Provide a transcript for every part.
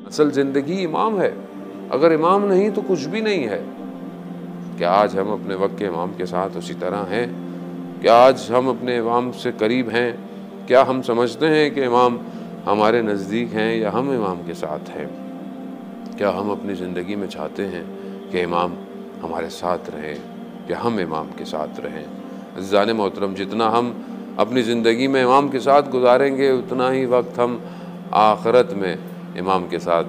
असल ज़िंदगी इमाम है, अगर इमाम नहीं तो कुछ भी नहीं है। क्या आज हम अपने वक्त के इमाम के साथ उसी तरह हैं? क्या आज हम अपने इमाम से करीब हैं? क्या हम समझते हैं कि इमाम हमारे नज़दीक हैं या हम इमाम के साथ हैं? क्या हम अपनी ज़िंदगी में चाहते हैं कि इमाम हमारे साथ रहें या हम इमाम के साथ रहें? अज़ीज़ान मोहतरम, जितना हम अपनी ज़िंदगी में इमाम के साथ गुजारेंगे उतना ही वक्त हम आखिरत में इमाम के साथ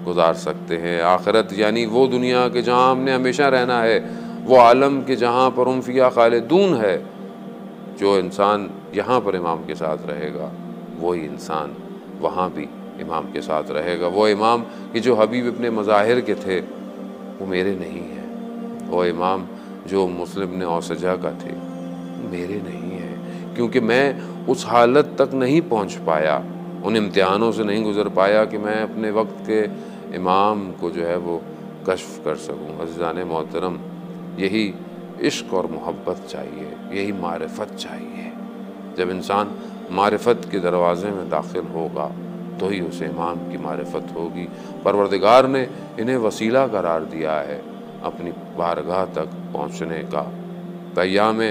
गुजार सकते हैं। आखिरत यानी वो दुनिया के जहाँ हमने हमेशा रहना है, वो आलम के जहाँ पर हम फ़िया खालिदून है। जो इंसान यहाँ पर इमाम के साथ रहेगा वही इंसान वहाँ भी इमाम के साथ रहेगा। वो इमाम कि जो हबीब अपने मज़ाहिर के थे वो मेरे नहीं हैं। वो इमाम जो मुस्लिम ने औसजा का थे मेरे नहीं हैं, क्योंकि मैं उस हालत तक नहीं पहुँच पाया, उन इम्तिहानों से नहीं गुज़र पाया कि मैं अपने वक्त के इमाम को जो है वो कश्फ कर सकूँ। अज़ीज़ान मोहतरम, यही इश्क़ और मोहब्बत चाहिए, यही मारिफत चाहिए। जब इंसान मारिफत के दरवाज़े में दाखिल होगा तो ही उसे इमाम की मारिफत होगी। परवरदिगार ने इन्हें वसीला करार दिया है अपनी बारगाह तक पहुँचने का। अय्याम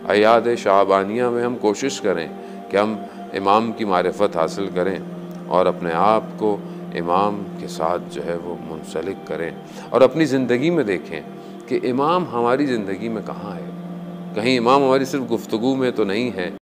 अयाद शाबानिया में हम कोशिश करें कि हम इमाम की मारिफत हासिल करें और अपने आप को इमाम के साथ जो है वो मुंसलिक करें और अपनी ज़िंदगी में देखें कि इमाम हमारी ज़िंदगी में कहाँ है। कहीं इमाम हमारी सिर्फ़ गुफ्तगू में तो नहीं है।